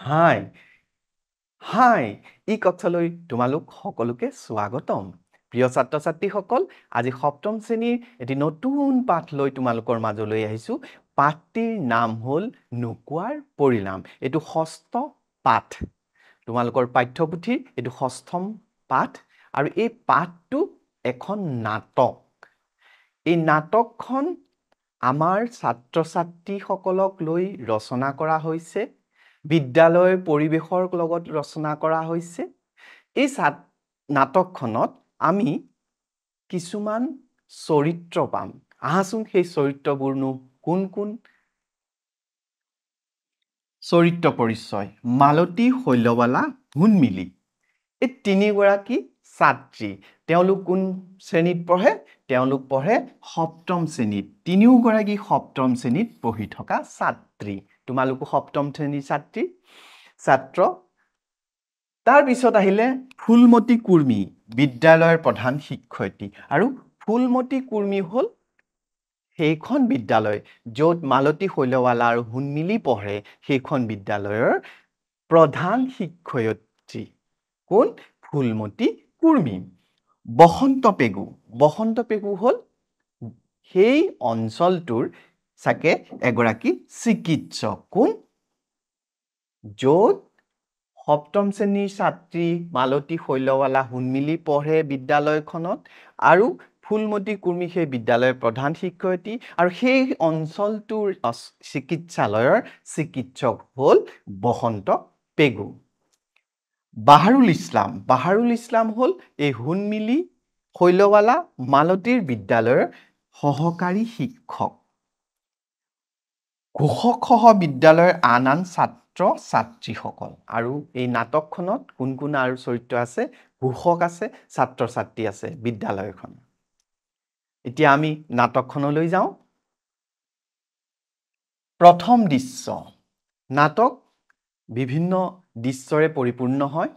হাই হাই ই কক্ষলৈ তোমালোক সকলোকে স্বাগতম প্ৰিয় ছাত্ৰ ছাত্ৰীসকল আজি সপ্তম শ্ৰেণীৰ এটি নতুন পাঠ লৈ তোমালোকৰ মাজলৈ আহিছো পাঠটিৰ নাম হ'ল নোকোৱাৰ পৰিণাম এইটো ষষ্ঠ পাঠ তোমালোকৰ পাঠ্যপুথিৰ এইটো ষষ্ঠম পাঠ আৰু এই পাঠটো এখন নাটক এই নাটকখন আমাৰ ছাত্ৰ ছাত্ৰীসকলক লৈ ৰচনা কৰা হৈছে বিদ্যালয়ৰ পৰিবেশৰ লগত ৰচনা কৰা হৈছে এই নাটকখনত আমি কিছুমান চৰিত্ৰ পাম আহাচোন সেই চৰিত্ৰবোৰনো কোন কোন চৰিত্ৰ পৰিচয় মালতী শৈলবালা হুনমিলি এই তিনিগৰাকী ছাত্ৰী তেওঁলোক কোন শ্ৰেণীত পঢ়ে তেওঁলোক পঢ়ে সপ্তম শ্ৰেণীত তিনিওগৰাকী সপ্তম শ্ৰেণীত পঢ়ি থকা ছাত্ৰী তোমালোকো সপ্তম শ্ৰেণীৰ ছাত্ৰ তাৰ পিছত আহিলে ফুলমতী কুৰ্মী বিদ্যালয়ৰ প্ৰধান শিক্ষয়িত্ৰী আৰু ফুলমতী কুৰ্মী হ'ল সেইখন বিদ্যালয় য'ত মালতী শৈলবালা আৰু হুনমিলি পঢ়ে সেইখন বিদ্যালয়ৰ প্ৰধান শিক্ষয়িত্ৰী কোন ফুলমতী কুৰ্মী বসন্ত পেগু হ'ল সেই অঞ্চলটোৰ সাকে এগৰাকী চিকিৎসক কোন য'ত সপ্তম শ্ৰেণীৰ ছাত্ৰী মালতী শৈলবালা হুনমিলি পঢ়ে বিদ্যালয়খনত আৰু ফুলমতী কুৰ্মী সেই বিদ্যালয়ৰ প্ৰধান শিক্ষয়িত্ৰী আৰু সেই অঞ্চলটোৰ চিকিৎসালয়ৰ চিকিৎসক হ'ল বসন্ত পেগু বাহাৰুল ইছলাম হ'ল এই হুনমিলি শৈলবালা মালতীৰ বিদ্যালয়ৰ সহকাৰী শিক্ষক ঘোষকসহ বিদ্যালয়ৰ আন ছাত্ৰ ছাত্ৰীসকল আৰু এই নাটকখনত কোন কোন আৰু চৰিত্ৰ আছে ঘোষক আছে ছাত্ৰ ছাত্ৰী আছে বিদ্যালয়খন এতিয়া আমি নাটকখনলৈ যাওঁ প্ৰথম দৃশ্য নাটক বিভিন্ন দৃশ্যৰে পৰিপূৰ্ণ হয়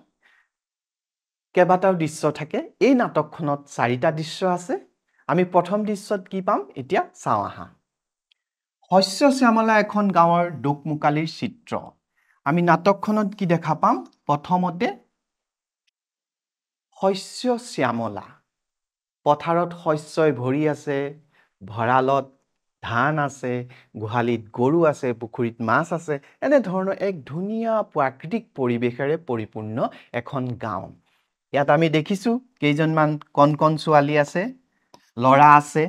কেইবাটাও দৃশ্য থাকে এই নাটকখনত 4টা দৃশ্য আছে আমি প্ৰথম দৃশ্যত কি পাম এতিয়া চাওঁ আহা শস্য শ্যামলা এখন গাঁৱৰ দুকমুকালিৰ চিত্ৰ আমি নাটকখনত কি দেখা পাম প্ৰথমতে শস্য শ্যামলা পথাৰত শস্যই ভৰি আছে ভৰালত ধান আছে গোহালিত গৰু আছে পুখুৰীত মাছ আছে এনে ধৰণৰ এক ধুনীয়া প্ৰাকৃতিক পৰিবেশেৰে পৰিপূৰ্ণ এখন গাঁও ইয়াত আমি দেখিছো কেইজনমান কণ ছোৱালী আছে লৰা আছে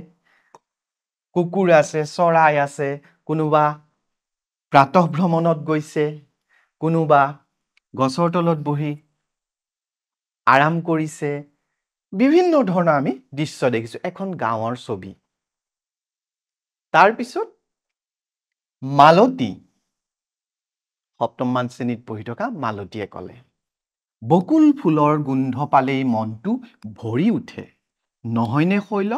কুকুৰ আছে চৰাই আছে কোনোবা প্ৰাতঃ ভ্ৰমণত গৈছে কোনোবা গছৰ তলত বহি আৰাম কৰিছে বিভিন্ন ধৰণৰ আমি দৃশ্য দেখিছো এখন গাঁৱৰ ছবি তাৰ পিছত মালতী সপ্তমমান শ্ৰেণীত পঢ়ি থকা মালতীয়ে ক'লে বকুল ফুলৰ গোন্ধ পালেই মনটো ভৰি উঠে নহয়নে শৈল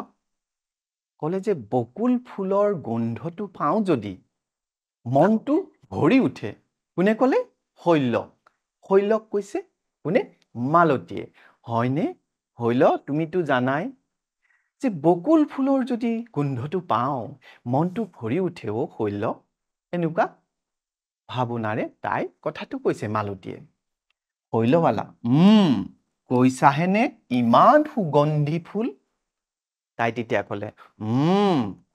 ক'লে যে বকুল ফুলৰ গোন্ধটো পাওঁ যদি মনটো ভৰি উঠে কোনে ক'লে শৈলক কৈছে কোনে মালতীয়ে হয়নে শৈল তুমিতো জানাই যে বকুল ফুলৰ যদি গোন্ধটো পাওঁ মনটো ভৰি উঠে ও শৈল এনেকুৱা ভাবনাৰে তাই কথাটো কৈছে মালতীয়ে শৈলবালা কৈছাহেনে ইমান সুগন্ধি ফুল তাই তেতিয়া ক'লে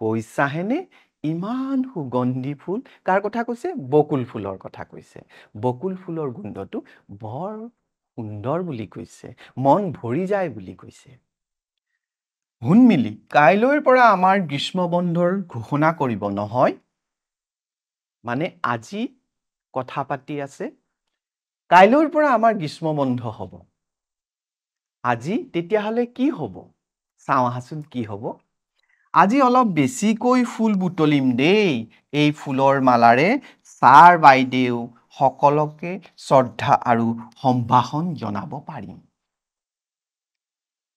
কৈছাহেনে ইমান সুগন্ধি ফুল কাৰ কথা কৈছে বকুল ফুলৰ কথা কৈছে বকুল ফুলৰ গোন্ধটো বৰ সুন্দৰ বুলি কৈছে মন ভৰি যায় বুলি কৈছে হুনমিলি কাইলৈৰ পৰা আমাৰ গ্ৰীষ্ম বন্ধৰ ঘোষণা কৰিব নহয় মানে আজি কথা পাতি আছে কাইলৈৰ পৰা আমাৰ গ্ৰীষ্ম বন্ধ হ'ব আজি তেতিয়াহলে কি হ'ব চাওঁ আহাচোন কি হ'ব আজি অলপ বেছিকৈ ফুল বুটলিম দেই এই ফুলৰ মালাৰে ছাৰ বাইদেউ সকলোকে শ্ৰদ্ধা আৰু সম্ভাষণ জনাব পাৰিম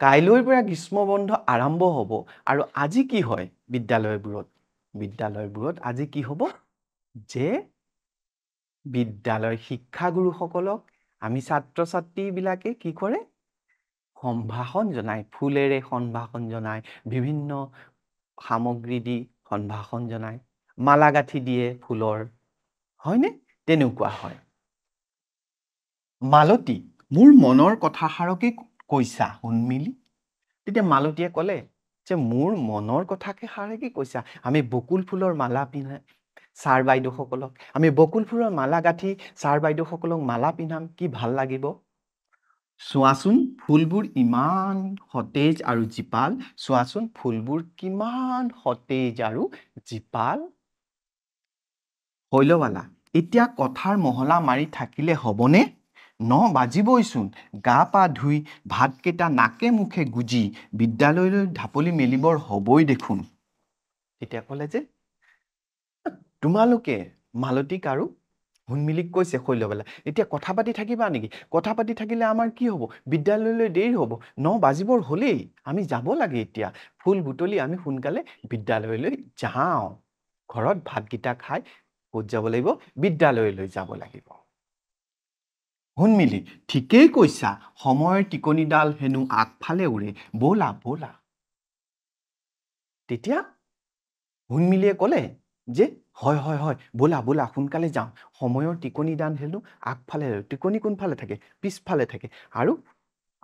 কাইলৈৰ পৰা গ্ৰীষ্ম বন্ধ আৰম্ভ হ'ব আৰু আজি কি হয় বিদ্যালয়বোৰত আজি কি হ'ব যে বিদ্যালয়ৰ শিক্ষাগুৰুসকলক আমি ছাত্ৰ ছাত্ৰীবিলাকে কি কৰে সম্ভাষণ জনায় ফুলেৰে সম্ভাষণ জনায় বিভিন্ন সামগ্ৰী দি সম্ভাষণ জনায় মালা গাঁঠি দিয়ে ফুলৰ হয়নে তেনেকুৱা হয় মালতী মোৰ মনৰ কথাষাৰকে কৈছা শুনমিলি তেতিয়া মালতীয়ে ক'লে যে মোৰ মনৰ কথাকে সাৰেকে কৈছা আমি বকুল ফুলৰ মালা পিন্ধাই ছাৰ বাইদেউসকলক আমি বকুল ফুলৰ মালা গাঁঠি ছাৰ বাইদেউসকলক মালা পিন্ধাম কি ভাল লাগিব চোৱাচোন ফুলবোৰ ইমান সতেজ আৰু জীপাল চোৱাচোন ফুলবোৰ কিমান সতেজ আৰু জীপাল শৈলবালা এতিয়া কথাৰ মহলা মাৰি থাকিলে হ'বনে 9 বাজিবইচোন গা পা ধুই ভাতকেইটা নাকে মুখে গুজি বিদ্যালয়লৈ ঢাপলি মেলিবৰ হ'বই দেখোন তেতিয়া ক'লে যে তোমালোকে মালতীক আৰু শুনমিলিক কৈছে শৈলবালা এতিয়া কথা পাতি থাকিবা নেকি কথা পাতি থাকিলে আমাৰ কি হ'ব বিদ্যালয়লৈ দেৰি হ'ব 9 বাজিবৰ হ'লেই আমি যাব লাগে এতিয়া ফুল বুটলি আমি সোনকালে বিদ্যালয়লৈ যাওঁ ঘৰত ভাতকেইটা খাই ক'ত যাব লাগিব বিদ্যালয়লৈ যাব লাগিব শুনমিলি ঠিকেই কৈছা সময়ৰ টিকনিডাল হেনো আগফালে উৰে ব'লা ব'লা তেতিয়া শুনমিলিয়ে ক'লে যে হয় হয় হয় ব'লা ব'লা সোনকালে যাওঁ সময়ৰ টিকনিডাল হেনো আগফালে টিকনি কোনফালে থাকে পিছফালে থাকে আৰু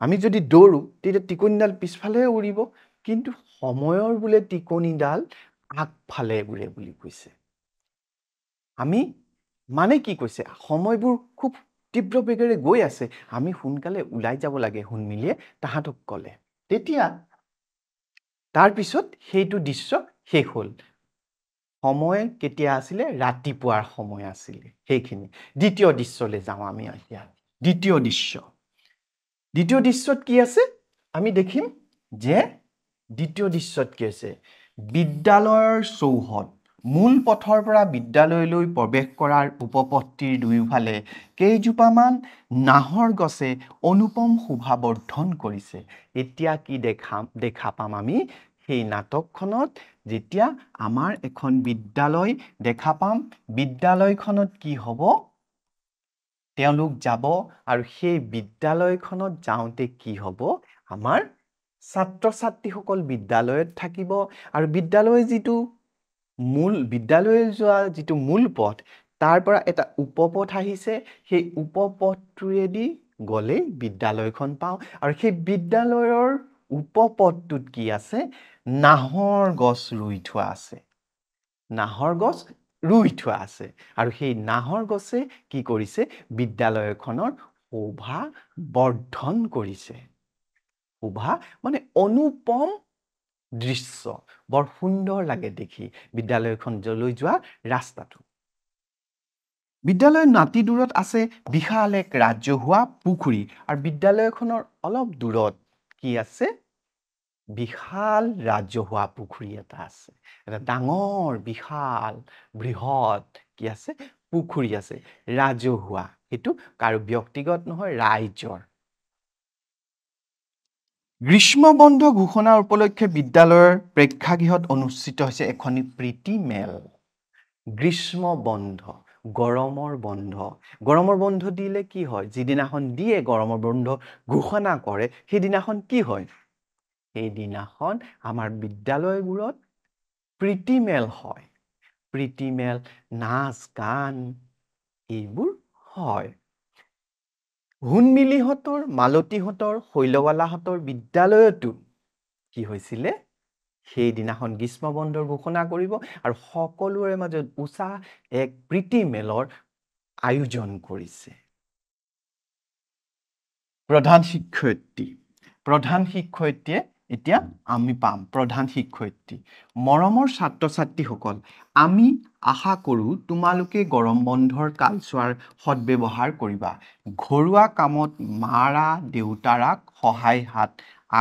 আমি যদি দৌৰোঁ তেতিয়া টিকনিডাল পিছফালে উৰিব কিন্তু সময়ৰ বোলে টিকনিডাল আগফালে উৰে বুলি কৈছে আমি মানে কি কৈছে সময়বোৰ খুব তীব্ৰ বেগেৰে গৈ আছে আমি সোনকালে ওলাই যাব লাগে শুনমিলিয়ে তাহাঁতক ক'লে তেতিয়া তাৰপিছত সেইটো দৃশ্য শেষ হ'ল সময় কেতিয়া আছিলে ৰাতিপুৱাৰ সময় আছিলে সেইখিনি দ্বিতীয় দৃশ্যলৈ যাওঁ আমি এতিয়া দ্বিতীয় দৃশ্যত কি আছে আমি দেখিম যে দ্বিতীয় দৃশ্যত কি আছে বিদ্যালয়ৰ চৌহদ মূল পথৰ পৰা বিদ্যালয়লৈ প্ৰৱেশ কৰাৰ উপপথটিৰ দুয়োফালে কেইজোপামান নাহৰ গছে অনুপম শোভা বৰ্ধন কৰিছে এতিয়া কি দেখা পাম আমি সেই নাটকখনত যেতিয়া আমাৰ এখন বিদ্যালয় দেখা পাম বিদ্যালয়খনত কি হ'ব তেওঁলোক যাব আৰু সেই বিদ্যালয়খনত যাওঁতে কি হ'ব আমাৰ ছাত্ৰ ছাত্ৰীসকল বিদ্যালয়ত থাকিব আৰু বিদ্যালয় যিটো বিদ্যালয়লৈ যোৱা যিটো মূল পথ তাৰ পৰা এটা উপপথ আহিছে সেই উপপথটোৱেদি গ'লেই বিদ্যালয়খন পাওঁ আৰু সেই বিদ্যালয়ৰ উপপথটোত কি আছে নাহৰ গছ ৰুই থোৱা আছে আৰু সেই নাহৰ গছে কি কৰিছে বিদ্যালয়খনৰ শোভা বৰ্ধন কৰিছে শোভা মানে অনুপম দৃশ্য বৰ সুন্দৰ লাগে দেখি বিদ্যালয়খনলৈ যোৱা ৰাস্তাটো বিদ্যালয়ৰ নাতি দূৰত আছে বিশাল এক ৰাজহুৱা পুখুৰী আৰু বিদ্যালয়খনৰ অলপ দূৰত কি আছে বিশাল ৰাজহুৱা পুখুৰী এটা আছে এটা ডাঙৰ বিশাল বৃহৎ কি আছে পুখুৰী আছে ৰাজহুৱা সেইটো কাৰো ব্যক্তিগত নহয় ৰাইজৰ গ্ৰীষ্ম বন্ধ ঘোষণা উপলক্ষে বিদ্যালয়ৰ প্ৰেক্ষাগৃহত অনুষ্ঠিত হৈছে এখনি প্ৰীতি মেল গ্ৰীষ্ম বন্ধ গৰমৰ বন্ধ দিলে কি হয় যিদিনাখন দিয়ে গৰমৰ বন্ধ ঘোষণা কৰে সেইদিনাখন কি হয় সেইদিনাখন আমাৰ বিদ্যালয়বোৰত প্ৰীতিমেল হয় প্ৰীতিমেল নাচ গান এইবোৰ হয় শুনমিলিহঁতৰ মালতীহঁতৰ শৈলবালাহঁতৰ বিদ্যালয়তো কি হৈছিলে সেইদিনাখন গ্ৰীষ্ম বন্ধৰ ঘোষণা কৰিব আৰু সকলোৰে মাজত উৎসাহ এক প্ৰীতিমেলৰ আয়োজন কৰিছে প্ৰধান শিক্ষয়িত্ৰীয়ে এতিয়া আমি পাম প্ৰধান শিক্ষয়িত্ৰী মৰমৰ ছাত্ৰ ছাত্ৰীসকল আমি আশা কৰোঁ তোমালোকে গৰম বন্ধৰ কালছোৱাৰ সদ্ব্যৱহাৰ কৰিবা ঘৰুৱা কামত মাৰা দেউতাৰাক সহায় হাত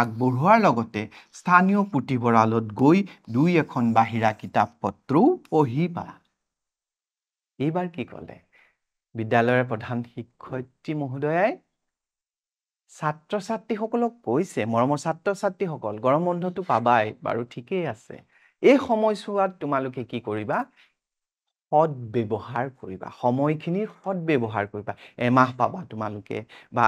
আগবঢ়োৱাৰ লগতে স্থানীয় পুথিভঁৰালত গৈ দুই এখন বাহিৰা কিতাপ পত্ৰও পঢ়িবা এইবাৰ কি ক'লে বিদ্যালয়ৰ প্ৰধান শিক্ষয়িত্ৰী মহোদয়াই ছাত্ৰ ছাত্ৰীসকলক কৈছে মৰমৰ ছাত্ৰ ছাত্ৰীসকল গৰম বন্ধটো পাবাই বাৰু ঠিকেই আছে এই সময়ছোৱাত তোমালোকে কি কৰিবা সদ্ব্যৱহাৰ কৰিবা সময়খিনিৰ সদ্ব্যৱহাৰ কৰিবা এমাহ পাবা তোমালোকে বা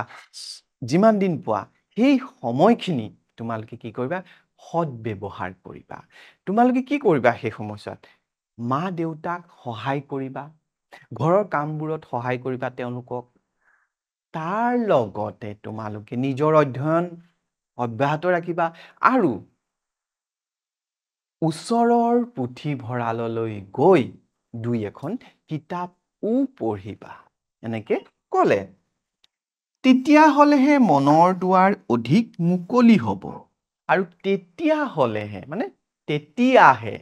যিমান দিন পোৱা সেই সময়খিনি তোমালোকে কি কৰিবা সদ্ব্যৱহাৰ কৰিবা তোমালোকে কি কৰিবা সেই সময়ছোৱাত মা দেউতাক সহায় কৰিবা ঘৰৰ কামবোৰত সহায় কৰিবা তেওঁলোকক তাৰ লগতে তোমালোকে নিজৰ অধ্যয়ন অব্যাহত ৰাখিবা আৰু ওচৰৰ পুথিভঁৰাললৈ গৈ দুই এখন কিতাপো পঢ়িবা এনেকে ক'লে তেতিয়াহ'লেহে মনৰ দুৱাৰ অধিক মুকলি হ'ব আৰু তেতিয়াহ'লেহে মানে তেতিয়াহে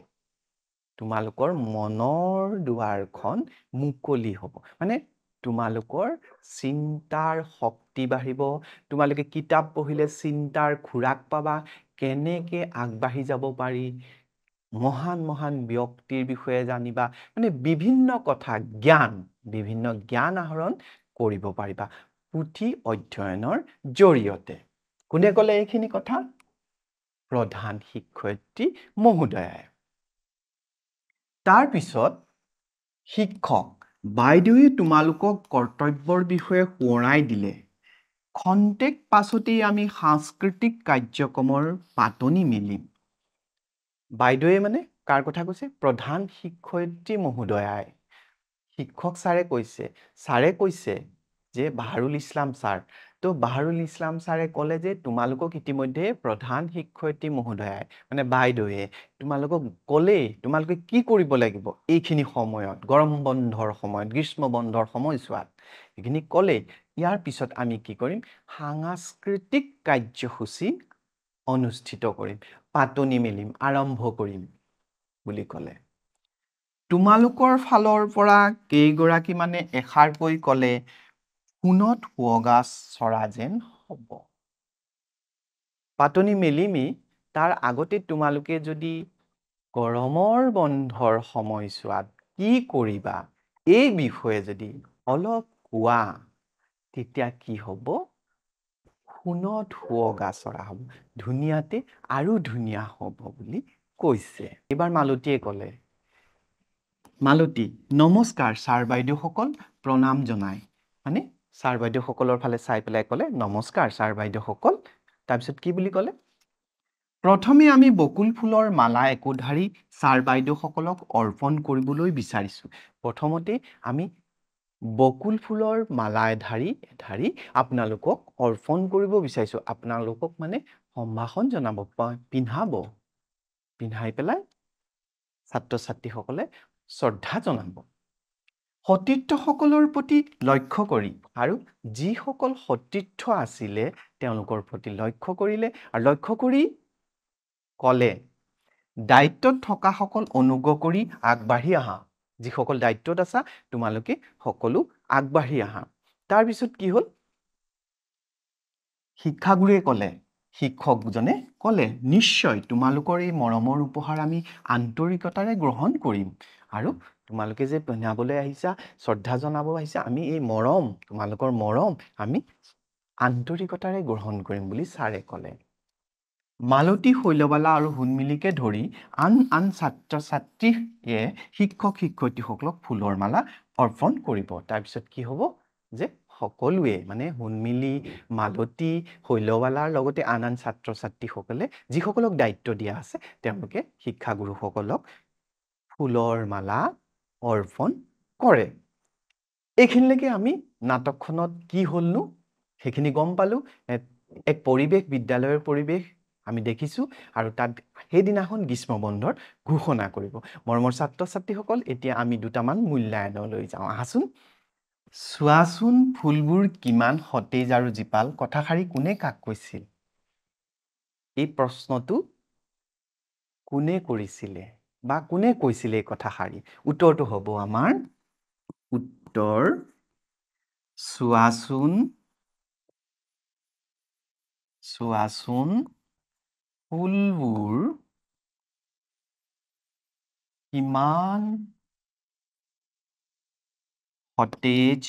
তোমালোকৰ মনৰ দুৱাৰখন মুকলি হ'ব মানে তোমালোকৰ চিন্তাৰ শক্তি বাঢ়িব তোমালোকে কিতাপ পঢ়িলে চিন্তাৰ খোৰাক পাবা কেনেকে আগবাঢ়ি যাব পাৰি মহান মহান ব্যক্তিৰ বিষয়ে জানিবা মানে বিভিন্ন কথা বিভিন্ন জ্ঞান আহৰণ কৰিব পাৰিবা পুথি অধ্যয়নৰ জৰিয়তে কোনে ক'লে এইখিনি কথা প্ৰধান শিক্ষয়িত্ৰী মহোদয়াই তাৰ পিছত শিক্ষক বাইদেৱে তোমালোকক কৰ্তব্যৰ বিষয়ে সোঁৱৰাই দিলে খন্তেক পাছতেই আমি সাংস্কৃতিক কাৰ্যক্ৰমৰ পাতনি মেলিম বাইদেৱে মানে কাৰ কথা কৈছে প্ৰধান শিক্ষয়িত্ৰী মহোদয়াই শিক্ষক ছাৰে কৈছে যে বাহাৰুল ইছলাম ছাৰ তো বাহাৰুল ইছলাম ছাৰে ক'লে যে তোমালোকক ইতিমধ্যে প্ৰধান শিক্ষয়িত্ৰী মহোদয়াই মানে বাইদেৱে তোমালোকক ক'লেই তোমালোকে কি কৰিব লাগিব এইখিনি সময়ত গৰম বন্ধৰ সময়ত গ্ৰীষ্ম বন্ধৰ সময়ছোৱাত এইখিনি ক'লে ইয়াৰ পিছত আমি কি কৰিম সাংস্কৃতিক কাৰ্যসূচী অনুষ্ঠিত কৰিম পাতনি মেলিম আৰম্ভ কৰিম বুলি ক'লে তোমালোকৰ ফালৰ পৰা কেইগৰাকী মানে এষাৰকৈ ক'লে সোণত শুৱগা চৰা যেন হ'ব পাতনি মেলিমি তাৰ আগতে তোমালোকে যদি গৰমৰ বন্ধৰ সময়ছোৱাত কি কৰিবা এই বিষয়ে যদি অলপ কোৱা তেতিয়া কি হ'ব সোণত শুৱগা চৰা হ'ব ধুনীয়াতে আৰু ধুনীয়া হ'ব বুলি কৈছে এইবাৰ মালতীয়ে ক'লে মালতী নমস্কাৰ ছাৰ বাইদেউসকল প্ৰণাম জনাই মানে ছাৰ বাইদেউসকলৰ ফালে চাই পেলাই ক'লে নমস্কাৰ ছাৰ বাইদেউসকল তাৰপিছত কি বুলি ক'লে প্ৰথমে আমি বকুল ফুলৰ মালা একোধাৰি ছাৰ বাইদেউসকলক অৰ্পণ কৰিবলৈ বিচাৰিছোঁ প্ৰথমতে আমি বকুল ফুলৰ মালা এধাৰি আপোনালোকক অৰ্পণ কৰিব বিচাৰিছোঁ আপোনালোকক মানে সম্ভাষণ জনাব পিন্ধাই পেলাই ছাত্ৰ ছাত্ৰীসকলে শ্ৰদ্ধা জনাব সতীৰ্থসকলৰ প্ৰতি লক্ষ্য কৰি আৰু যিসকল সতীৰ্থ আছিলে তেওঁলোকৰ প্ৰতি লক্ষ্য কৰিলে আৰু লক্ষ্য কৰি ক'লে দায়িত্বত থকা সকল অনুগ্ৰহ কৰি আগবাঢ়ি আহা যিসকল দায়িত্বত আছা তোমালোকে সকলো আগবাঢ়ি আহা তাৰ পিছত কি হ'ল শিক্ষাগুৰুৱে ক'লে শিক্ষকজনে ক'লে নিশ্চয় তোমালোকৰ এই মৰমৰ উপহাৰ আমি আন্তৰিকতাৰে গ্ৰহণ কৰিম আৰু তোমালোকে যে পিন্ধাবলৈ আহিছা শ্ৰদ্ধা জনাব আহিছা আমি এই মৰম তোমালোকৰ মৰম আমি আন্তৰিকতাৰে গ্ৰহণ কৰিম বুলি ছাৰে ক'লে মালতী শৈলবালা আৰু হুনমিলিকে ধৰি আন ছাত্ৰ ছাত্ৰীয়ে শিক্ষক শিক্ষয়িত্ৰীসকলক ফুলৰ মালা অৰ্পণ কৰিব তাৰপিছত কি হ'ব যে সকলোৱে মানে হুনমিলি মালতী শৈলবালাৰ লগতে আন ছাত্ৰ ছাত্ৰীসকলে যিসকলক দায়িত্ব দিয়া আছে তেওঁলোকে শিক্ষাগুৰুসকলক ফুলৰ মালা অৰ্পণ কৰে এইখিনিলৈকে আমি নাটকখনত কি হ'লনো সেইখিনি গম পালো এক পৰিৱেশ বিদ্যালয়ৰ পৰিৱেশ আমি দেখিছোঁ আৰু তাত সেইদিনাখন গ্ৰীষ্ম বন্ধৰ ঘোষণা কৰিব মৰমৰ ছাত্ৰ ছাত্ৰীসকল এতিয়া আমি দুটামান মূল্যায়নলৈ যাওঁ আহাচোন চোৱাচোন ফুলবোৰ কিমান সতেজ আৰু জীপাল কথাষাৰি কোনে কাক কৈছিল এই প্ৰশ্নটো কোনে কৰিছিলে বা কোনে কৈছিলে এই কথাষাৰি উত্তৰটো হ'ব আমাৰ উত্তৰ চোৱাচোন ফুলবোৰ কিমান সতেজ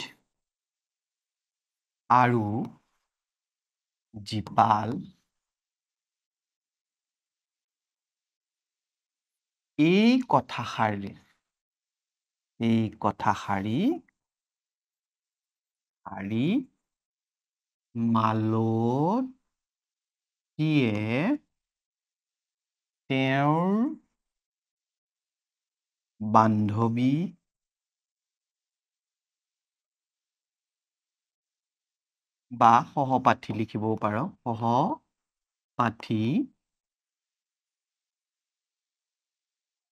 আৰু জীপাল এই কথাষাৰি মালতীয়ে তেওঁৰ বান্ধৱী বা সহপাঠী লিখিবও পাৰোঁ সহপাঠী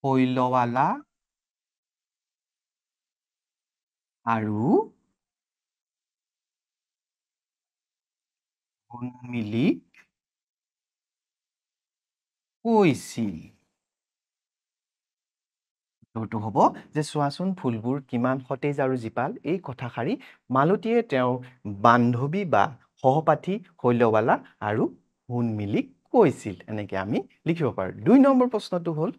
শৈলৱালা আৰু মিলি কৈছিল উত্তৰটো হ'ব যে চোৱাচোন ফুলবোৰ কিমান সতেজ আৰু জীপাল এই কথাষাৰি মালতীয়ে তেওঁৰ বান্ধৱী বা সহপাঠী শৈলৱালা আৰু সোণমিলিক কৈছিল এনেকৈ আমি লিখিব পাৰোঁ ২ নম্বৰ প্ৰশ্নটো হ'ল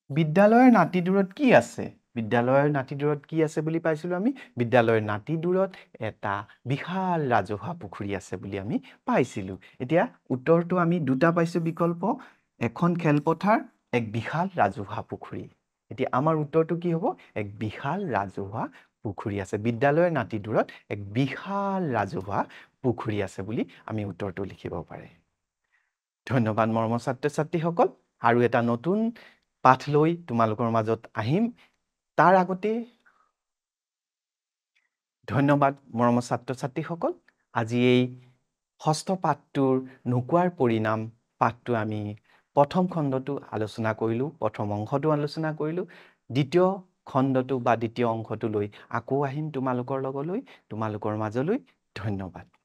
বিদ্যালয়ৰ নাতিদূৰত কি আছে বিদ্যালয়ৰ নাতিদূৰত কি আছে বুলি পাইছিলোঁ আমি বিদ্যালয়ৰ নাতিদূৰত এটা বিশাল ৰাজহুৱা পুখুৰী আছে বুলি আমি পাইছিলোঁ এতিয়া উত্তৰটো আমি দুটা পাইছোঁ বিকল্প এখন খেলপথাৰ এক বিশাল ৰাজহুৱা পুখুৰী এতিয়া আমাৰ উত্তৰটো কি হ'ব এক বিশাল ৰাজহুৱা পুখুৰী আছে বিদ্যালয়ৰ নাতিদূৰত এক বিশাল ৰাজহুৱা পুখুৰী আছে বুলি আমি উত্তৰটো লিখিব পাৰে ধন্যবাদ মৰমৰ ছাত্ৰ-ছাত্ৰীসকল আৰু এটা নতুন পাঠ লৈ তোমালোকৰ মাজত আহিম তাৰ আগতে ধন্যবাদ মৰমৰ ছাত্ৰ-ছাত্ৰীসকল আজি এই ষষ্ঠ পাঠটোৰ নোকোৱাৰ পৰিণাম পাঠটো আমি প্ৰথম খণ্ডটো আলোচনা কৰিলোঁ প্ৰথম অংশটো আলোচনা কৰিলোঁ দ্বিতীয় খণ্ডটো বা দ্বিতীয় অংশটো লৈ আকৌ আহিম তোমালোকৰ লগলৈ তোমালোকৰ মাজলৈ ধন্যবাদ